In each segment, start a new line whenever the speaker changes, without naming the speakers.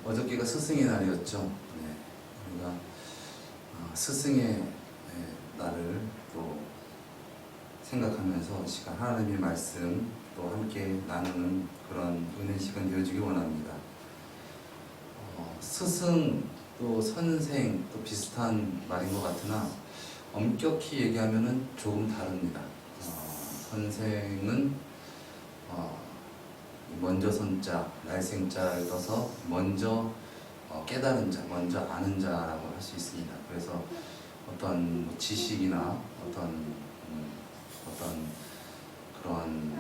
어저께가 스승의 날이었죠. 네, 우리가 스승의 날을 또 생각하면서 시간 하나님의 말씀 또 함께 나누는 그런 은혜 시간 되어지기 원합니다. 스승 또 선생 또 비슷한 말인 것 같으나 엄격히 얘기하면은 조금 다릅니다. 선생은 먼저 선자, 날생자를 떠서 먼저 깨달은 자, 먼저 아는 자라고 할 수 있습니다. 그래서 어떤 지식이나 어떤 그런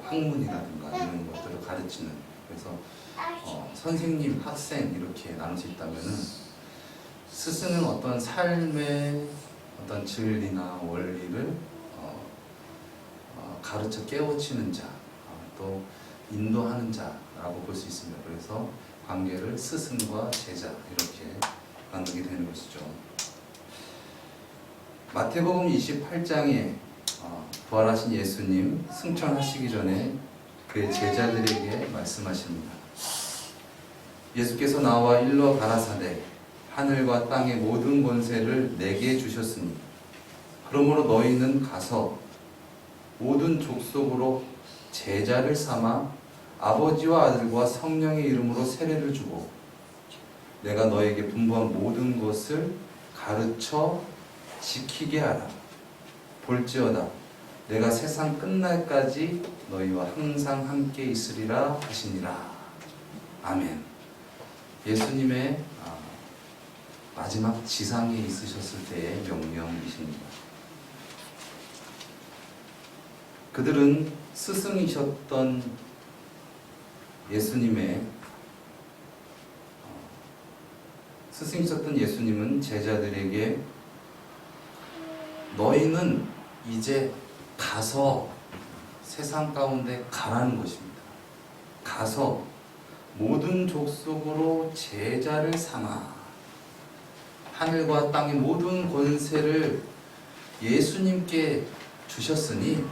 학문이라든가 이런 것들을 가르치는, 그래서 선생님, 학생 이렇게 나눌 수 있다면은 스승은 어떤 삶의 어떤 진리나 원리를 가르쳐 깨우치는 자, 또 인도하는 자라고 볼 수 있습니다. 그래서 관계를 스승과 제자 이렇게 나누게 되는 것이죠. 마태복음 28장에 부활하신 예수님 승천하시기 전에 그의 제자들에게 말씀하십니다. 예수께서 나와 일러 가라사대 하늘과 땅의 모든 권세를 내게 주셨으니 그러므로 너희는 가서 모든 족속으로 제자를 삼아 아버지와 아들과 성령의 이름으로 세례를 주고 내가 너에게 분부한 모든 것을 가르쳐 지키게 하라. 볼지어다 내가 세상 끝날까지 너희와 항상 함께 있으리라 하시니라. 아멘. 예수님의 마지막 지상에 있으셨을 때의 명령이십니다. 그들은 스승이셨던 예수님은 제자들에게 너희는 이제 가서 세상 가운데 가라는 것입니다. 가서 모든 족속으로 제자를 삼아 하늘과 땅의 모든 권세를 예수님께 주셨으니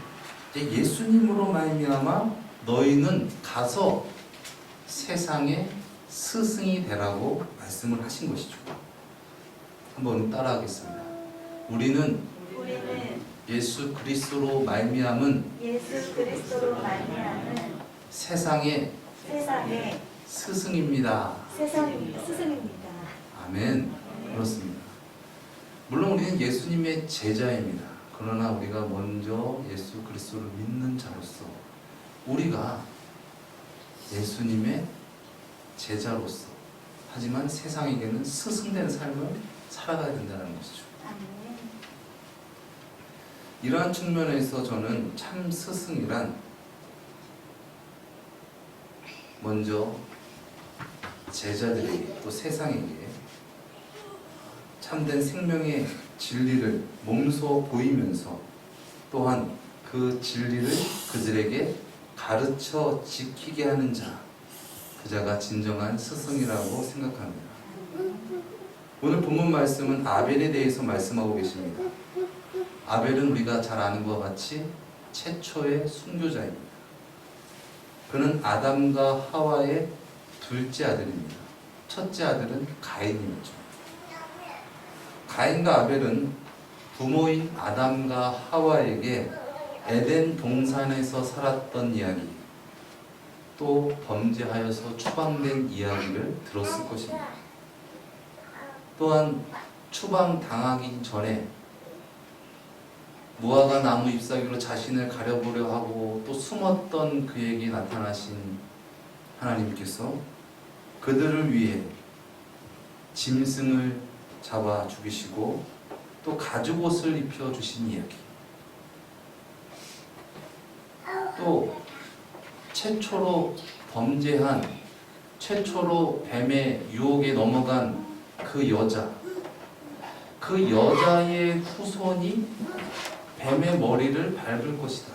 이제 예수님으로 말미암아 너희는 가서 세상의 스승이 되라고 말씀을 하신 것이죠. 한번 따라하겠습니다. 우리는 예수 그리스도로 말미암은 세상의 스승입니다.
스승입니다.
아멘. 그렇습니다. 물론 우리는 예수님의 제자입니다. 그러나 우리가 먼저 예수 그리스도를 믿는 자로서 우리가 예수님의 제자로서 하지만 세상에게는 스승된 삶을 살아가야 된다는 것이죠. 이러한 측면에서 저는 참 스승이란 먼저 제자들에게 또 세상에게 참된 생명의 진리를 몸소 보이면서 또한 그 진리를 그들에게 가르쳐 지키게 하는 자, 그 자가 진정한 스승이라고 생각합니다. 오늘 본문 말씀은 아벨에 대해서 말씀하고 계십니다. 아벨은 우리가 잘 아는 것과 같이 최초의 순교자입니다. 그는 아담과 하와의 둘째 아들입니다. 첫째 아들은 가인이었죠. 가인과 아벨은 부모인 아담과 하와에게 에덴 동산에서 살았던 이야기, 또 범죄하여서 추방된 이야기를 들었을 것입니다. 또한 추방당하기 전에 무화과 나무 잎사귀로 자신을 가려보려 하고 또 숨었던 그에게 나타나신 하나님께서 그들을 위해 짐승을 잡아 죽이시고 또 가죽옷을 입혀주신 이야기, 또 최초로 범죄한, 최초로 뱀의 유혹에 넘어간 그 여자의 후손이 뱀의 머리를 밟을 것이다.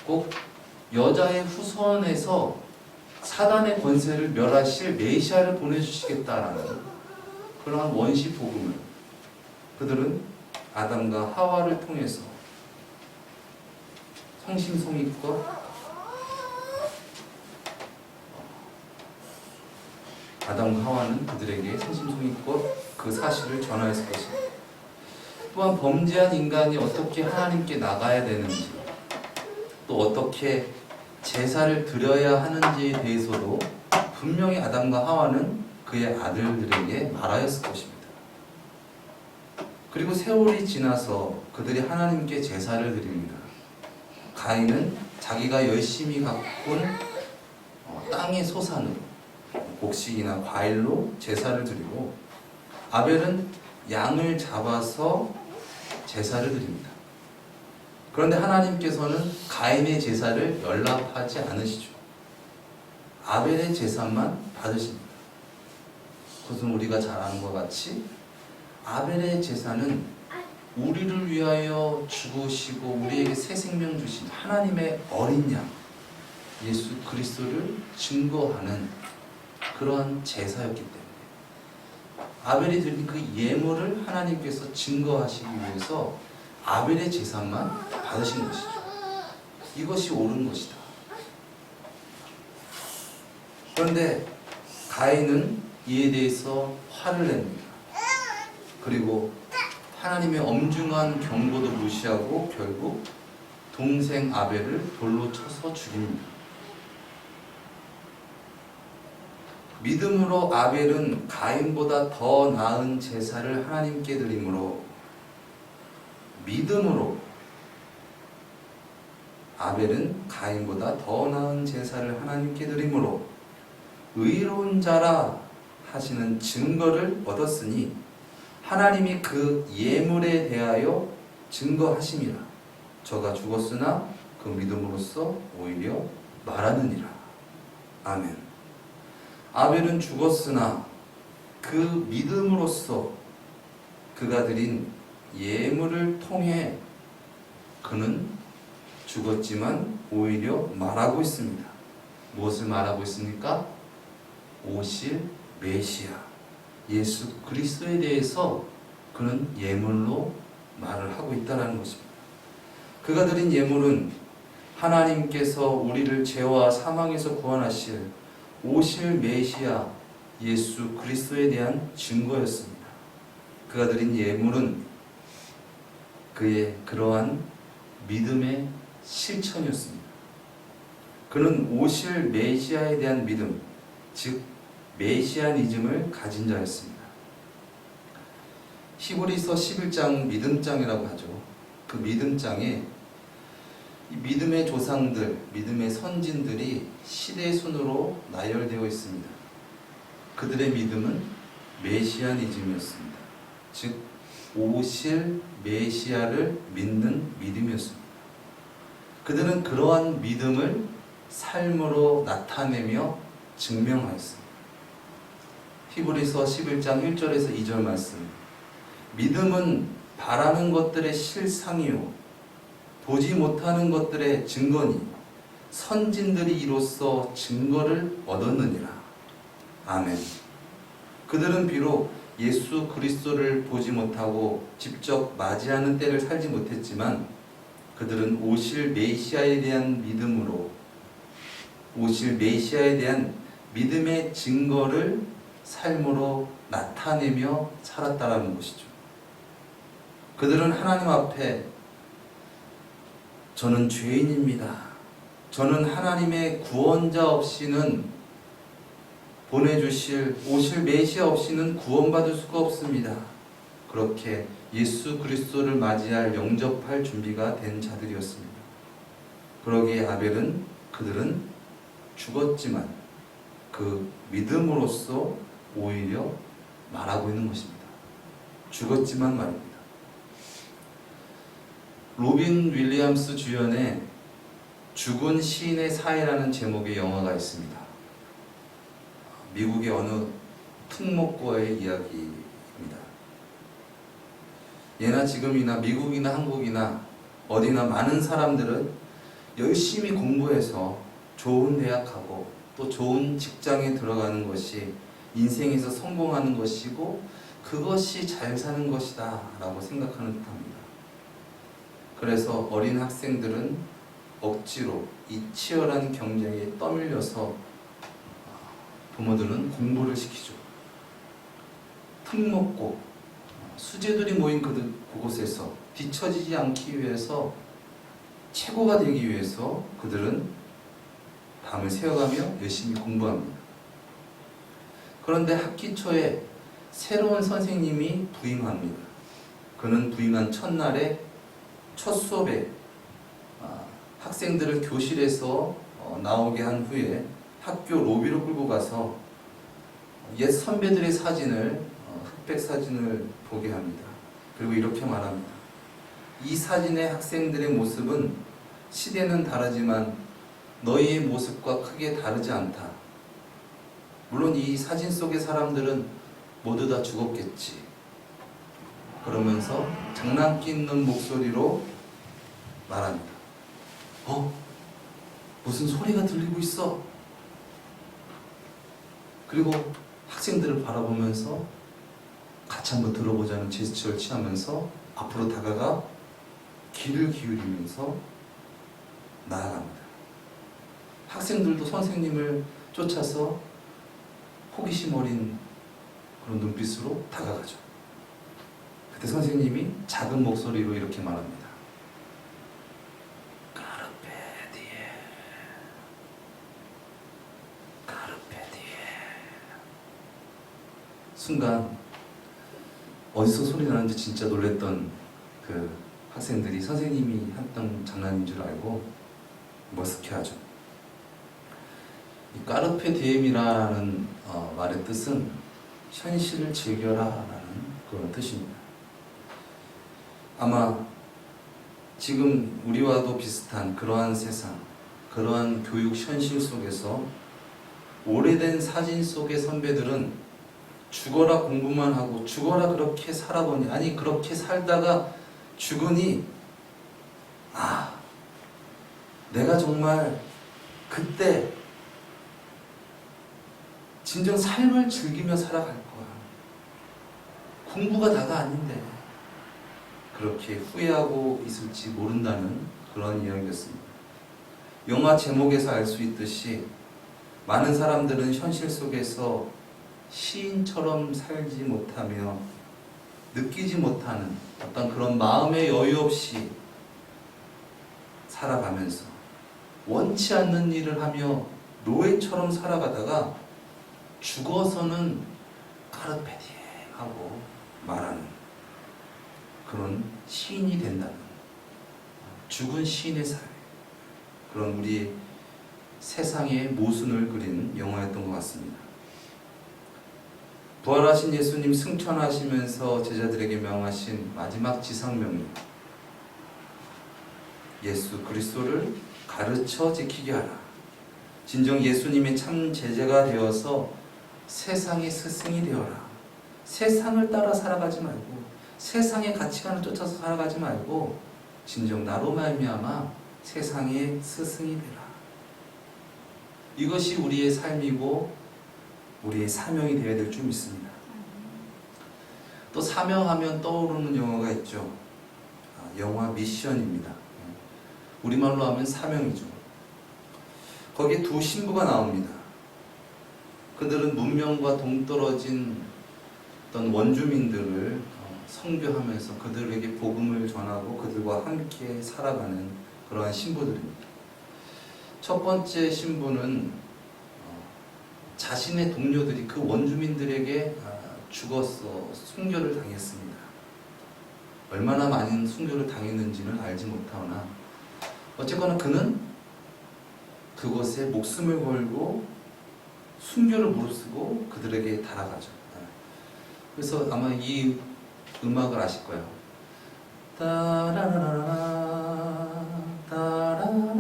꼭 여자의 후손에서 사단의 권세를 멸하실 메시아를 보내주시겠다라는 그러한 원시 복음을 그들은 아담과 하와를 통해서 성심성의껏 아담과 하와는 그들에게 성심성의껏 그 사실을 전하였을 것입니다. 또한 범죄한 인간이 어떻게 하나님께 나가야 되는지, 또 어떻게 제사를 드려야 하는지에 대해서도 분명히 아담과 하와는 그의 아들들에게 말하였을 것입니다. 그리고 세월이 지나서 그들이 하나님께 제사를 드립니다. 가인은 자기가 열심히 가꾼 땅의 소산으로 곡식이나 과일로 제사를 드리고, 아벨은 양을 잡아서 제사를 드립니다. 그런데 하나님께서는 가인의 제사를 연락하지 않으시죠. 아벨의 제사만 받으십니다. 그것은 우리가 잘 아는 것 같이 아벨의 제사는 우리를 위하여 죽으시고 우리에게 새 생명 주신 하나님의 어린 양 예수 그리스도를 증거하는 그러한 제사였기 때문에 아벨이 드린 그 예물을 하나님께서 증거하시기 위해서 아벨의 제사만 받으신 것이죠. 이것이 옳은 것이다. 그런데 가인은 이에 대해서 화를 냅니다. 그리고 하나님의 엄중한 경고도 무시하고 결국 동생 아벨을 돌로 쳐서 죽입니다. 믿음으로 아벨은 가인보다 더 나은 제사를 하나님께 드림으로, 믿음으로 아벨은 가인보다 더 나은 제사를 하나님께 드림으로 의로운 자라 하시는 증거를 얻었으니 하나님이 그 예물에 대하여 증거하심이라. 저가 죽었으나 그 믿음으로써 오히려 말하느니라. 아멘. 아벨은 죽었으나 그 믿음으로써 그가 드린 예물을 통해 그는 죽었지만 오히려 말하고 있습니다. 무엇을 말하고 있습니까? 오실 메시아 예수 그리스도에 대해서 그는 예물로 말을 하고 있다는 것입니다. 그가 드린 예물은 하나님께서 우리를 죄와 사망에서 구원하실 오실 메시아 예수 그리스도에 대한 증거였습니다. 그가 드린 예물은 그의 그러한 믿음의 실천이었습니다. 그는 오실 메시아에 대한 믿음, 즉 메시아니즘을 가진 자였습니다. 히브리서 11장 믿음장이라고 하죠. 그 믿음장에 이 믿음의 조상들, 믿음의 선진들이 시대 순으로 나열되어 있습니다. 그들의 믿음은 메시아니즘이었습니다. 즉 오실 메시아를 믿는 믿음이었습니다. 그들은 그러한 믿음을 삶으로 나타내며 증명하였습니다. 히브리서 11장 1절에서 2절 말씀. 믿음은 바라는 것들의 실상이요 보지 못하는 것들의 증거니 선진들이 이로써 증거를 얻었느니라. 아멘. 그들은 비록 예수 그리스도를 보지 못하고 직접 맞이하는 때를 살지 못했지만 그들은 오실 메시아에 대한 믿음으로 오실 메시아에 대한 믿음의 증거를 삶으로 나타내며 살았다라는 것이죠. 그들은 하나님 앞에 저는 죄인입니다. 저는 하나님의 구원자 없이는 보내주실 오실 메시아 없이는 구원받을 수가 없습니다. 그렇게 예수 그리스도를 맞이할 영접할 준비가 된 자들이었습니다. 그러기에 그들은 죽었지만 그 믿음으로써 오히려 말하고 있는 것입니다. 죽었지만 말입니다. 로빈 윌리엄스 주연의 죽은 시인의 사회라는 제목의 영화가 있습니다. 미국의 어느 특목고의 이야기입니다. 예나 지금이나 미국이나 한국이나 어디나 많은 사람들은 열심히 공부해서 좋은 대학 가고 또 좋은 직장에 들어가는 것이 인생에서 성공하는 것이고 그것이 잘 사는 것이다 라고 생각하는 듯합니다. 그래서 어린 학생들은 억지로 이 치열한 경쟁에 떠밀려서 부모들은 공부를 시키죠. 특목고, 수재들이 모인 그곳에서 뒤처지지 않기 위해서, 최고가 되기 위해서 그들은 밤을 새워가며 열심히 공부합니다. 그런데 학기 초에 새로운 선생님이 부임합니다. 그는 부임한 첫날에 첫 수업에 학생들을 교실에서 나오게 한 후에 학교 로비로 끌고 가서 옛 선배들의 사진을, 흑백 사진을 보게 합니다. 그리고 이렇게 말합니다. 이 사진의 학생들의 모습은 시대는 다르지만 너희의 모습과 크게 다르지 않다. 물론 이 사진 속의 사람들은 모두 다 죽었겠지. 그러면서 장난기 있는 목소리로 말합니다. 무슨 소리가 들리고 있어? 그리고 학생들을 바라보면서 같이 한번 들어보자는 제스처를 취하면서 앞으로 다가가 귀를 기울이면서 나아갑니다. 학생들도 선생님을 쫓아서 호기심 어린 그런 눈빛으로 다가가죠. 그때 선생님이 작은 목소리로 이렇게 말합니다. 카르페 디엠, 카르페 디엠. 순간 어디서 소리 나는지 진짜 놀랬던 그 학생들이 선생님이 했던 장난인 줄 알고 머쓱해하죠. 이 까르페 디엠이라는 말의 뜻은 현실을 즐겨라라는 그런 뜻입니다. 아마 지금 우리와도 비슷한 그러한 세상, 그러한 교육 현실 속에서 오래된 사진 속의 선배들은 죽어라 공부만 하고 죽어라 그렇게 살아보니, 아니 그렇게 살다가 죽으니 내가 정말 그때 진정 삶을 즐기며 살아갈 거야. 공부가 다가 아닌데. 그렇게 후회하고 있을지 모른다는 그런 이야기였습니다. 영화 제목에서 알 수 있듯이 많은 사람들은 현실 속에서 시인처럼 살지 못하며 느끼지 못하는 어떤 그런 마음의 여유 없이 살아가면서 원치 않는 일을 하며 노예처럼 살아가다가 죽어서는 카르페디엠 하고 말하는 그런 시인이 된다는, 죽은 시인의 삶, 그런 우리의 세상의 모순을 그린 영화였던 것 같습니다. 부활하신 예수님 승천하시면서 제자들에게 명하신 마지막 지상명령, 예수 그리스도를 가르쳐 지키게 하라. 진정 예수님의 참 제자가 되어서 세상의 스승이 되어라. 세상을 따라 살아가지 말고, 세상의 가치관을 쫓아서 살아가지 말고 진정 나로 말미암아 세상의 스승이 되라. 이것이 우리의 삶이고 우리의 사명이 되어야 될 줄 믿습니다. 또 사명하면 떠오르는 영화가 있죠. 영화 미션입니다. 우리말로 하면 사명이죠. 거기에 두 신부가 나옵니다. 그들은 문명과 동떨어진 어떤 원주민들을 선교하면서 그들에게 복음을 전하고 그들과 함께 살아가는 그러한 신부들입니다. 첫 번째 신부는 자신의 동료들이 그 원주민들에게 죽어서 순교를 당했습니다. 얼마나 많은 순교를 당했는지는 알지 못하나 어쨌거나 그는 그곳에 목숨을 걸고 순교를 무릅쓰고 그들에게 달아가죠. 그래서 아마 이 음악을 아실 거예요. 따라라라라 따라라라라라라라라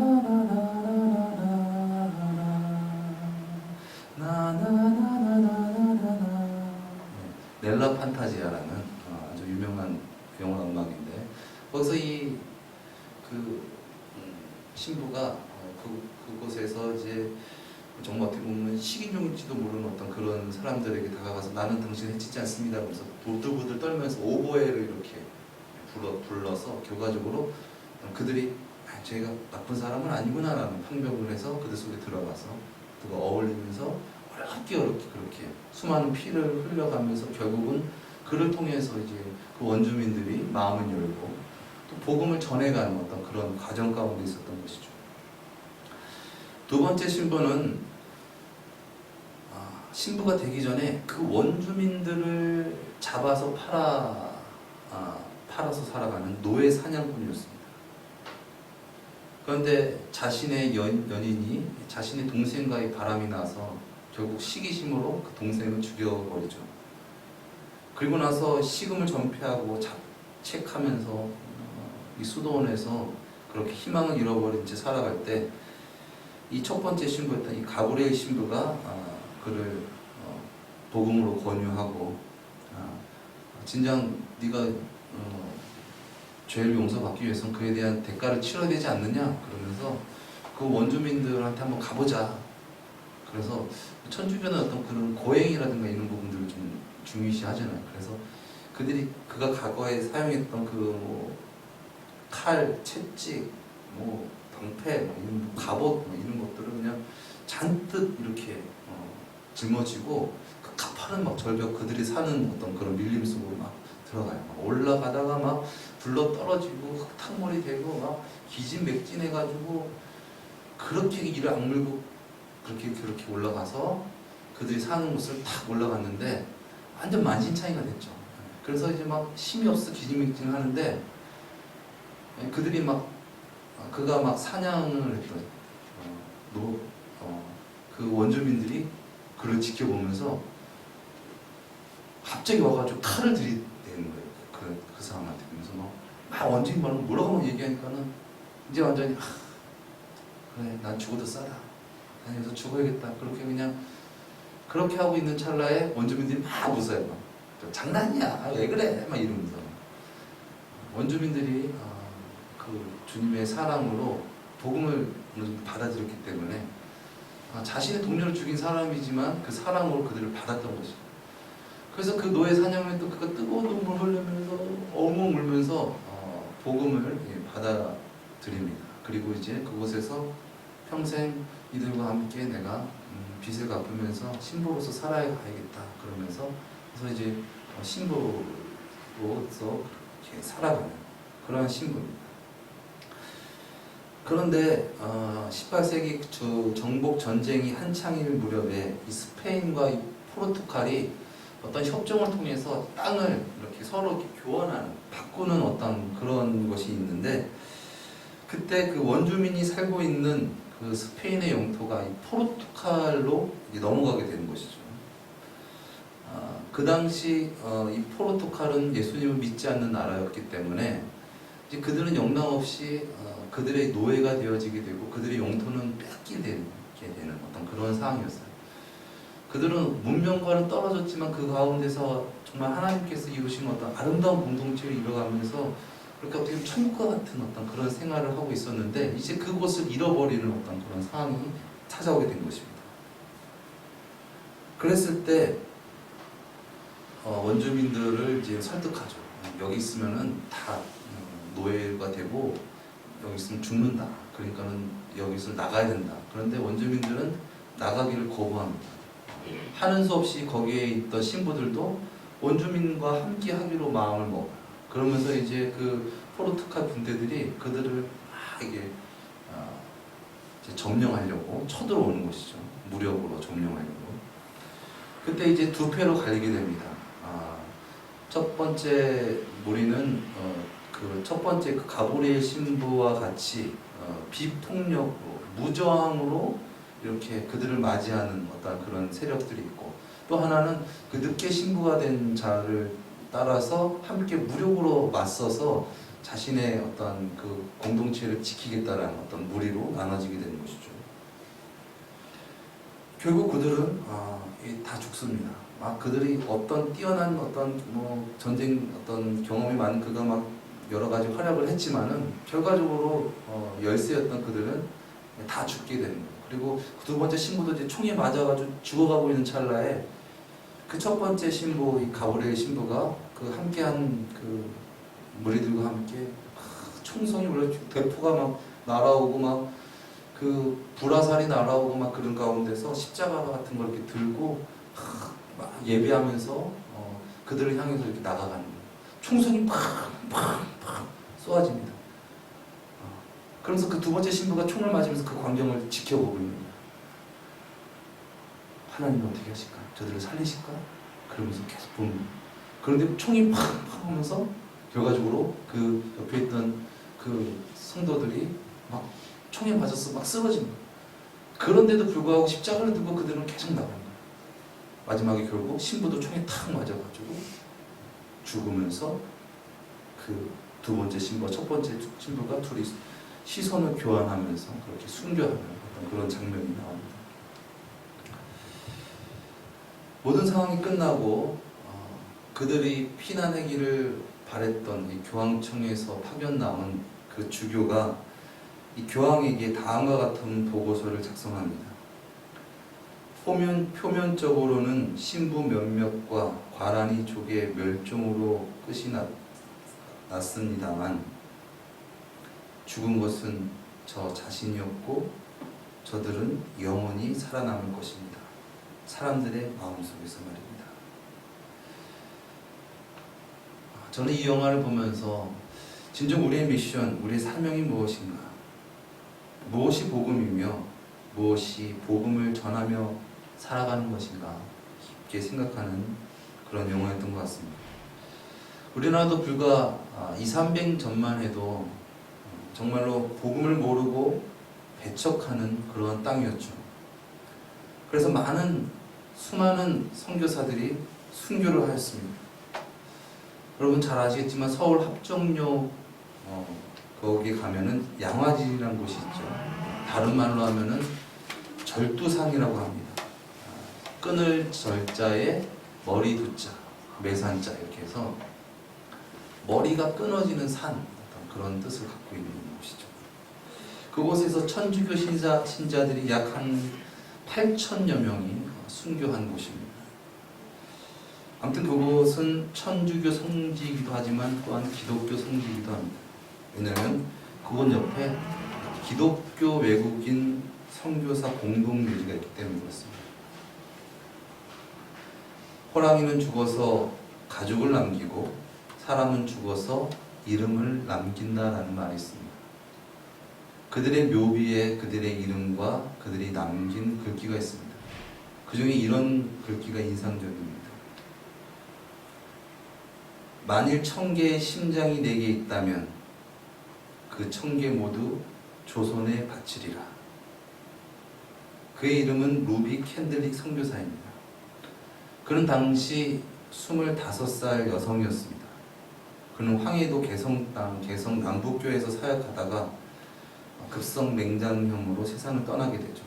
나나나나나나나. 넬라 판타지아라는 아주 유명한 영화 음악인데 거기서 이 신부가 그곳에서 이제 정말 어떻게 보면 식인종일지도 모르는 어떤 그런 사람들에게 다가가서 나는 당신 해치지 않습니다 하면서 부들부들 떨면서 오보에를 이렇게 불러서 결과적으로 그들이 제가 나쁜 사람은 아니구나 라는 판별을 해서 그들 속에 들어가서 그가 어울리면서 찾기 어렵게 그렇게 수많은 피를 흘려가면서 결국은 그를 통해서 이제 그 원주민들이 마음을 열고 또 복음을 전해가는 어떤 그런 과정 가운데 있었던 것이죠. 두 번째 신부는 신부가 되기 전에 그 원주민들을 잡아서 팔아서 살아가는 노예 사냥꾼이었습니다. 그런데 자신의 연인이 자신의 동생과의 바람이 나서 결국 시기심으로 그 동생을 죽여버리죠. 그리고 나서 식음을 전폐하고 자책하면서 이 수도원에서 그렇게 희망을 잃어버린 채 살아갈 때 이 첫 번째 신부였던 이 가브리엘 신부가 그를 복음으로 권유하고 진정 네가 죄를 용서받기 위해서는 그에 대한 대가를 치러야 되지 않느냐 그러면서 그 원주민들한테 한번 가보자. 그래서 천주교는 어떤 그런 고행이라든가 이런 부분들을 좀 중요시하잖아요. 그래서 그가 과거에 사용했던 그 칼, 채찍, 방패, 갑옷 이런 것들을 그냥 잔뜩 이렇게 짊어지고 그 가파른 막 절벽 그들이 사는 어떤 그런 밀림 속으로 막 들어가요. 막 올라가다가 막 불러 떨어지고 흙탕물이 되고 막 기진맥진해가지고 그렇게 이를 악물고 그렇게 올라가서 그들이 사는 곳을 탁 올라갔는데 완전 만신창이가 됐죠. 그래서 이제 막 힘이 없어 기진맥진하는데 그가 막 사냥을 했던 그 원주민들이 그를 지켜보면서 갑자기 와가지고 칼을 들이대는 거예요. 그 사람한테. 그러면서 막 원주민 말로 뭐라고 얘기하니까는 이제 완전히 그래 난 죽어도 싸다. 난 여기서 죽어야겠다. 그렇게 하고 있는 찰나에 원주민들이 막 웃어요. 막. 장난이야. 왜 그래? 막 이러면서 원주민들이 그 주님의 사랑으로 복음을 받아들였기 때문에 자신의 동료를 죽인 사람이지만 그 사랑으로 그들을 받았던 것이죠. 그래서 그 노예 사냥을 또 그가 뜨거운 눈물 흘리면서 엉엉 울면서 복음을 받아들입니다. 그리고 이제 그곳에서 평생 이들과 함께 내가 빚을 갚으면서 신부로서 살아가야겠다 그러면서 그래서 이제 신부로서 이렇게 살아가는 그러한 신부입니다. 그런데 18세기 정복 전쟁이 한창일 무렵에 이 스페인과 이 포르투갈이 어떤 협정을 통해서 땅을 이렇게 서로 이렇게 교환하는, 바꾸는 어떤 그런 것이 있는데 그때 그 원주민이 살고 있는 그 스페인의 영토가 이 포르투갈로 넘어가게 되는 것이죠. 그 당시 이 포르투갈은 예수님을 믿지 않는 나라였기 때문에 이제 그들은 영락없이 그들의 노예가 되어지게 되고 그들의 영토는 뺏기게 되는 어떤 그런 상황이었어요. 그들은 문명과는 떨어졌지만 그 가운데서 정말 하나님께서 이루신 어떤 아름다운 공동체를 이뤄가면서 그렇게 어떻게 천국과 같은 어떤 그런 생활을 하고 있었는데 이제 그곳을 잃어버리는 어떤 그런 상황이 찾아오게 된 것입니다. 그랬을 때 원주민들을 이제 설득하죠. 여기 있으면은 다 노예가 되고 여기 있으면 죽는다. 그러니까는 여기서 나가야 된다. 그런데 원주민들은 나가기를 거부합니다. 하는 수 없이 거기에 있던 신부들도 원주민과 함께 하기로 마음을 먹어요. 그러면서 이제 그 포르투갈 군대들이 그들을 막 이게 이제 점령하려고 쳐들어오는 것이죠. 무력으로 점령하려고. 그때 이제 두 패로 갈리게 됩니다. 첫 번째 무리는 그 첫 번째 그 가브리엘 신부와 같이 비폭력으로 무저항으로 이렇게 그들을 맞이하는 어떤 그런 세력들이 있고 또 하나는 그 늦게 신부가 된 자를 따라서 함께 무력으로 맞서서 자신의 어떤 그 공동체를 지키겠다라는 어떤 무리로 나눠지게 되는 것이죠. 결국 그들은 다 죽습니다. 그들이 어떤 뛰어난 어떤 전쟁 어떤 경험이 많은 그가 막 여러 가지 활약을 했지만은 결과적으로 열세였던 그들은 다 죽게 되는 거예요. 그리고 두 번째 신부도 이제 총에 맞아가지고 죽어가고 있는 찰나에 그 첫 번째 신부, 이 가브리엘 신부가 그 함께한 그 무리들과 함께 총성이 올라오고 대포가 막 날아오고 막 그 불화살이 날아오고 막 그런 가운데서 십자가 같은 걸 이렇게 들고 막 예배하면서 그들을 향해서 이렇게 나가가는 거예요. 총성이 팍팍팍 쏘아집니다. 그러면서 그 두 번째 신부가 총을 맞으면서 그 광경을 지켜보고 있는 거예요. 하나님은 어떻게 하실까? 저들을 살리실까? 그러면서 계속 보는 거예요. 그런데 총이 팍팍 하면서 결과적으로 그 옆에 있던 그 성도들이 막 총에 맞아서 막 쓰러진 거예요. 그런데도 불구하고 십자가를 들고 그들은 계속 나가는 거예요. 마지막에 결국 신부도 총에 탁 맞아가지고 죽으면서 그 두 번째 신부와 첫 번째 신부가 둘이 시선을 교환하면서 그렇게 순교하는 어떤 그런 장면이 나옵니다. 모든 상황이 끝나고 그들이 피난하기를 바랬던 이 교황청에서 파견 나온 그 주교가 이 교황에게 다음과 같은 보고서를 작성합니다. 표면적으로는 신부 몇몇과 과란이 족의 멸종으로 끝이 났습니다만 죽은 것은 저 자신이었고 저들은 영원히 살아남을 것입니다. 사람들의 마음속에서 말입니다. 저는 이 영화를 보면서 진정 우리의 미션, 우리의 사명이 무엇인가? 무엇이 복음이며 무엇이 복음을 전하며 살아가는 것인가? 깊게 생각하는 그런 영화였던 것 같습니다. 우리나라도 불과 200~300 전만 해도 정말로 복음을 모르고 배척하는 그러한 땅이었죠. 그래서 수많은 선교사들이 순교를 하였습니다. 여러분 잘 아시겠지만 서울 합정역 거기 가면은 양화질이라는 곳이 있죠. 다른 말로 하면은 절두산이라고 합니다. 끊을 절자에 머리 두자, 매산자 이렇게 해서 머리가 끊어지는 산 어떤 그런 뜻을 갖고 있는 곳이죠. 그곳에서 천주교 신자들이 약 한 8,000여 명이 순교한 곳입니다. 아무튼 그곳은 천주교 성지이기도 하지만 또한 기독교 성지이기도 합니다. 왜냐하면 그곳 옆에 기독교 외국인 선교사 공동묘지가 있기 때문에 그렇습니다. 호랑이는 죽어서 가죽을 남기고 사람은 죽어서 이름을 남긴다라는 말이 있습니다. 그들의 묘비에 그들의 이름과 그들이 남긴 글귀가 있습니다. 그 중에 이런 글귀가 인상적입니다. 만일 1000개의 심장이 내게 있다면 그 1000개 모두 조선에 바치리라. 그의 이름은 루비 캔들릭 선교사입니다. 그는 당시 25살 여성이었습니다. 그는 황해도 개성 남북교에서 사역하다가 급성 맹장염으로 세상을 떠나게 되죠.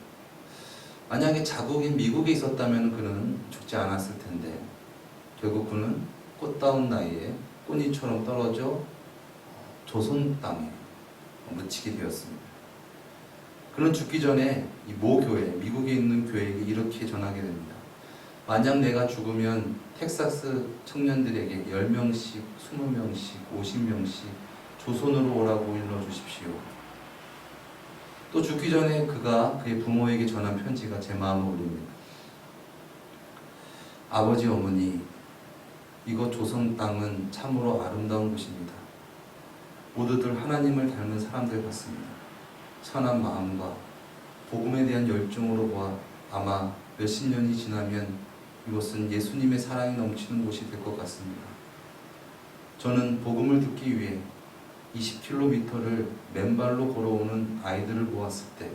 만약에 자국인 미국에 있었다면 그는 죽지 않았을 텐데 결국 그는 꽃다운 나이에 꽃잎처럼 떨어져 조선 땅에 묻히게 되었습니다. 그는 죽기 전에 이 모 교회, 미국에 있는 교회에게 이렇게 전하게 됩니다. 만약 내가 죽으면 텍사스 청년들에게 10명씩, 20명씩, 50명씩 조선으로 오라고 일러주십시오. 또 죽기 전에 그가 그의 부모에게 전한 편지가 제 마음을 울립니다. 아버지, 어머니, 이곳 조선 땅은 참으로 아름다운 곳입니다. 모두들 하나님을 닮은 사람들 같습니다. 선한 마음과 복음에 대한 열정으로 보아 아마 몇십 년이 지나면 이곳은 예수님의 사랑이 넘치는 곳이 될 것 같습니다. 저는 복음을 듣기 위해 20km를 맨발로 걸어오는 아이들을 보았을 때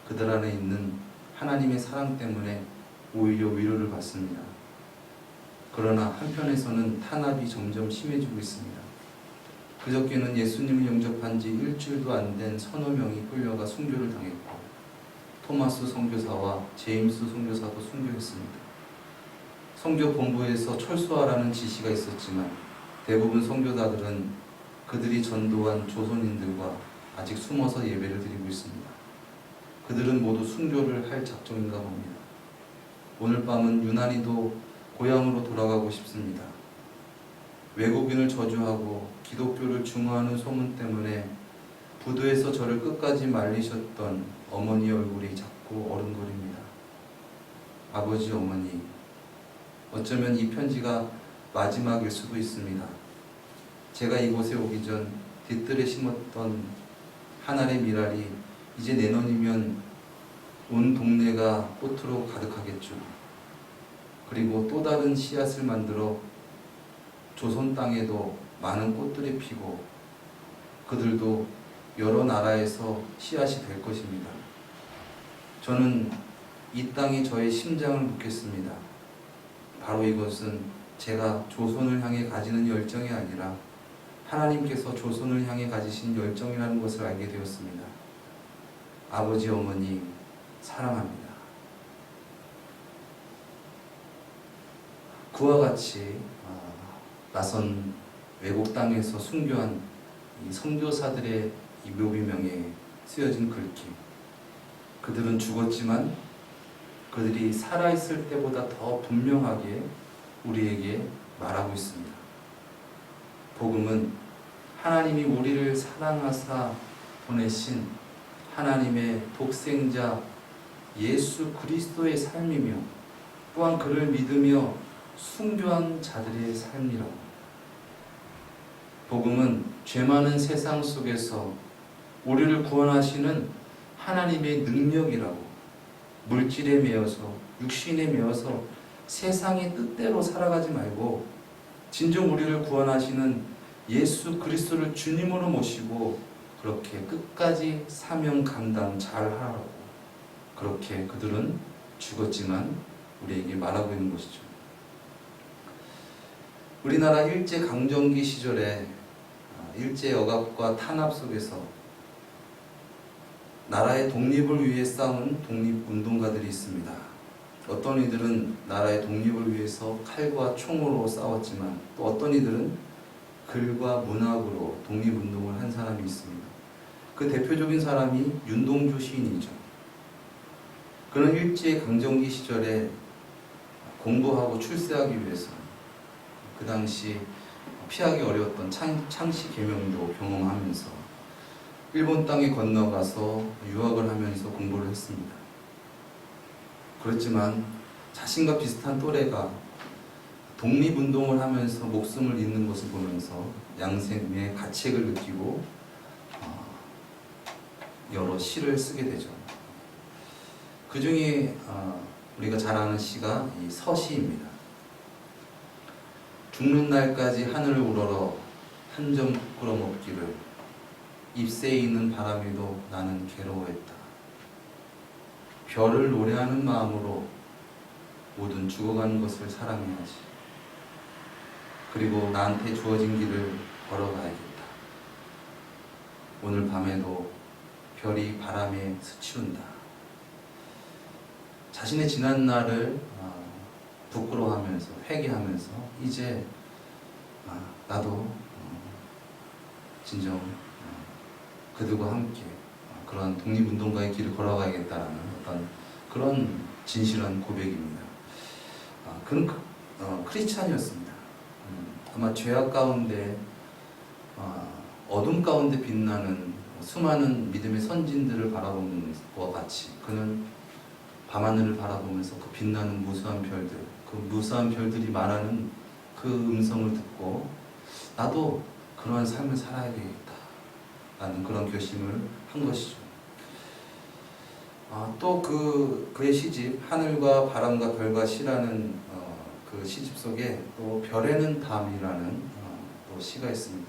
그들 안에 있는 하나님의 사랑 때문에 오히려 위로를 받습니다. 그러나 한편에서는 탄압이 점점 심해지고 있습니다. 그저께는 예수님을 영접한 지 일주일도 안 된 서너 명이 끌려가 순교를 당했고 토마스 선교사와 제임스 선교사도 순교했습니다. 선교 본부에서 철수하라는 지시가 있었지만 대부분 선교사들은 그들이 전도한 조선인들과 아직 숨어서 예배를 드리고 있습니다. 그들은 모두 순교를 할 작정인가 봅니다. 오늘 밤은 유난히도 고향으로 돌아가고 싶습니다. 외국인을 저주하고 기독교를 중화하는 소문 때문에 부두에서 저를 끝까지 말리셨던 어머니 얼굴이 자꾸 어른거립니다. 아버지, 어머니, 어쩌면 이 편지가 마지막일 수도 있습니다. 제가 이곳에 오기 전 뒤뜰에 심었던 한 알의 미랄이 이제 내년이면 온 동네가 꽃으로 가득하겠죠. 그리고 또 다른 씨앗을 만들어 조선 땅에도 많은 꽃들이 피고 그들도 여러 나라에서 씨앗이 될 것입니다. 저는 이 땅이 저의 심장을 묻겠습니다. 바로 이것은 제가 조선을 향해 가지는 열정이 아니라 하나님께서 조선을 향해 가지신 열정이라는 것을 알게 되었습니다. 아버지, 어머니, 사랑합니다. 그와 같이 낯선 외국 땅에서 순교한 이 선교사들의 이 묘비명에 쓰여진 글귀. 그들은 죽었지만 그들이 살아있을 때보다 더 분명하게 우리에게 말하고 있습니다. 복음은 하나님이 우리를 사랑하사 보내신 하나님의 독생자 예수 그리스도의 삶이며 또한 그를 믿으며 순교한 자들의 삶이라고. 복음은 죄 많은 세상 속에서 우리를 구원하시는 하나님의 능력이라고. 물질에 매여서 육신에 매여서 세상의 뜻대로 살아가지 말고 진정 우리를 구원하시는 예수 그리스도를 주님으로 모시고 그렇게 끝까지 사명 감당 잘 하라고. 그렇게 그들은 죽었지만 우리에게 말하고 있는 것이죠. 우리나라 일제강점기 시절에 일제 억압과 탄압 속에서 나라의 독립을 위해 싸운 독립운동가들이 있습니다. 어떤 이들은 나라의 독립을 위해서 칼과 총으로 싸웠지만 또 어떤 이들은 글과 문학으로 독립운동을 한 사람이 있습니다. 그 대표적인 사람이 윤동주 시인이죠. 그는 일제강점기 시절에 공부하고 출세하기 위해서 그 당시 피하기 어려웠던 창씨 개명도 경험하면서 일본 땅에 건너가서 유학을 하면서 공부를 했습니다. 그렇지만 자신과 비슷한 또래가 독립운동을 하면서 목숨을 잃는 것을 보면서 양생의 가책을 느끼고 여러 시를 쓰게 되죠. 그 중에 우리가 잘 아는 시가 이 서시입니다. 죽는 날까지 하늘을 우러러 한 점 부끄럼 없기를 잎새에 있는 바람에도 나는 괴로워했다. 별을 노래하는 마음으로 모든 죽어가는 것을 사랑해야지. 그리고 나한테 주어진 길을 걸어가야겠다. 오늘 밤에도 별이 바람에 스치운다. 자신의 지난 날을 부끄러워하면서 회개하면서 이제 나도 진정 그들과 함께 그런 독립운동가의 길을 걸어가야겠다라는 어떤 그런 진실한 고백입니다. 그는 크리스찬이었습니다. 아마 죄악 가운데 어둠 가운데 빛나는 수많은 믿음의 선진들을 바라보는 것과 같이 그는 밤하늘을 바라보면서 그 빛나는 무수한 별들, 그 무수한 별들이 말하는 그 음성을 듣고 나도 그러한 삶을 살아야겠다라는 그런 결심을 한 것이죠. 또 그의 시집 하늘과 바람과 별과 시라는 그 시집 속에 또 별에는 담이라는 또 시가 있습니다.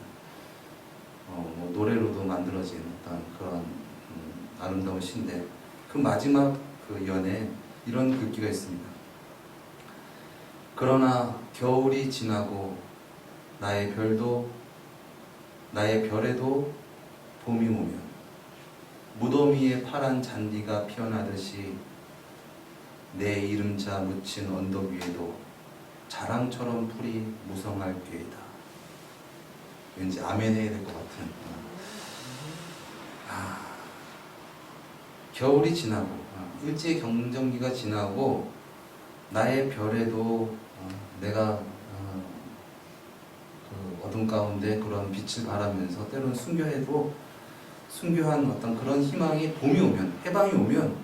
뭐 노래로도 만들어진 어떤 그런 아름다운 시인데 그 마지막 그 연에 이런 글귀가 있습니다. 그러나 겨울이 지나고 나의 별에도 봄이 오면 무더미에 파란 잔디가 피어나듯이 내 이름자 묻힌 언덕 위에도 자랑처럼 풀이 무성할 꾀이다. 왠지 아멘 해야 될 것 같은. 겨울이 지나고 일제강점기가 지나고 나의 별에도 내가 그 어둠 가운데 그런 빛을 발하면서 때로는 순교해도 순교한 어떤 그런 희망이, 봄이 오면, 해방이 오면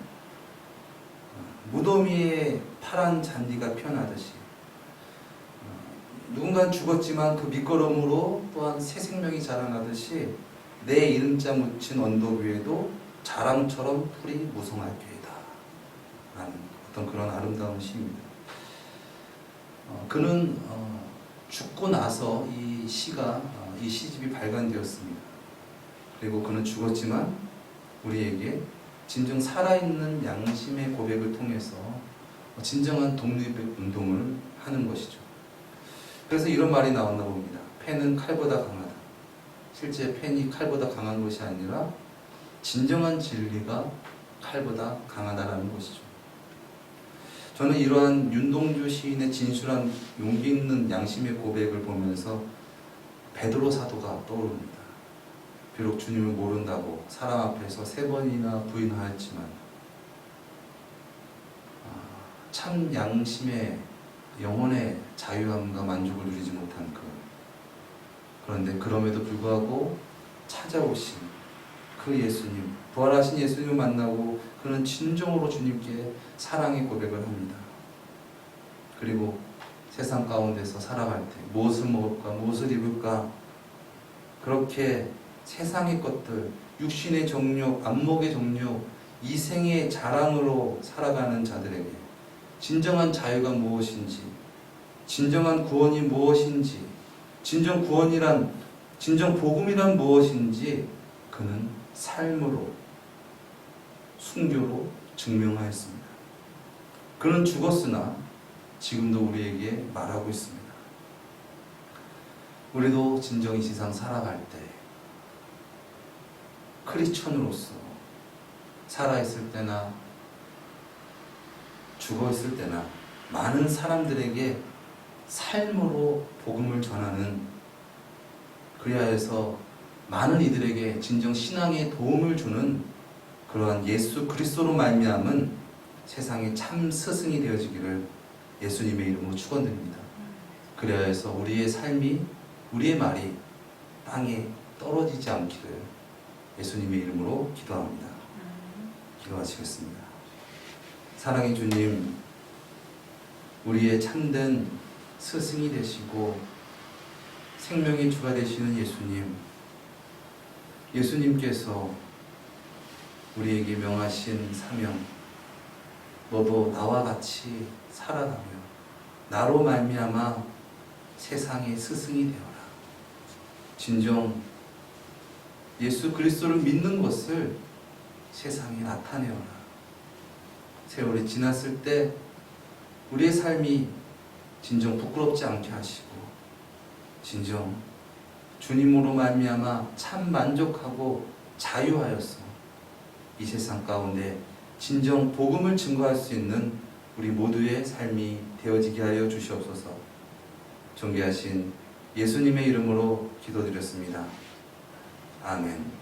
무더미에 파란 잔디가 피어나듯이 누군가는 죽었지만 그 밑거름으로 또한 새 생명이 자라나듯이 내 이름자 묻힌 언덕 위에도 자랑처럼 풀이 무성할 게이다 라는 어떤 그런 아름다운 시입니다. 그는 죽고 나서 이 시가, 이 시집이 발간되었습니다. 그리고 그는 죽었지만 우리에게 진정 살아있는 양심의 고백을 통해서 진정한 독립운동을 하는 것이죠. 그래서 이런 말이 나왔나 봅니다. 펜은 칼보다 강하다. 실제 펜이 칼보다 강한 것이 아니라 진정한 진리가 칼보다 강하다라는 것이죠. 저는 이러한 윤동주 시인의 진실한 용기 있는 양심의 고백을 보면서 베드로 사도가 떠오릅니다. 비록 주님을 모른다고 사람 앞에서 3번이나 부인하였지만 참 양심의 영혼의 자유함과 만족을 누리지 못한 그런데 그럼에도 불구하고 찾아오신 그 예수님, 부활하신 예수님을 만나고 그는 진정으로 주님께 사랑의 고백을 합니다. 그리고 세상 가운데서 살아갈 때 무엇을 먹을까, 무엇을 입을까, 그렇게 세상의 것들, 육신의 정욕, 안목의 정욕, 이생의 자랑으로 살아가는 자들에게 진정한 자유가 무엇인지, 진정한 구원이 무엇인지, 진정 구원이란, 진정 복음이란 무엇인지 그는 삶으로, 순교로 증명하였습니다. 그는 죽었으나 지금도 우리에게 말하고 있습니다. 우리도 진정 이 세상 살아갈 때 크리스천으로서 살아있을 때나 죽어있을 때나 많은 사람들에게 삶으로 복음을 전하는, 그리하여서 많은 이들에게 진정 신앙에 도움을 주는 그러한 예수 그리스도로 말미암은 세상의 참 스승이 되어지기를 예수님의 이름으로 축원드립니다. 그리하여서 우리의 삶이, 우리의 말이 땅에 떨어지지 않기를 예수님의 이름으로 기도합니다. 기도하시겠습니다. 사랑의 주님, 우리의 참된 스승이 되시고 생명의 주가 되시는 예수님, 예수님께서 우리에게 명하신 사명, 너도 나와 같이 살아가며 나로 말미암아 세상의 스승이 되어라. 진정 예수 그리스도를 믿는 것을 세상에 나타내어라. 세월이 지났을 때 우리의 삶이 진정 부끄럽지 않게 하시고 진정 주님으로 말미암아 참 만족하고 자유하여서 이 세상 가운데 진정 복음을 증거할 수 있는 우리 모두의 삶이 되어지게 하여 주시옵소서. 존귀하신 예수님의 이름으로 기도드렸습니다. 아멘.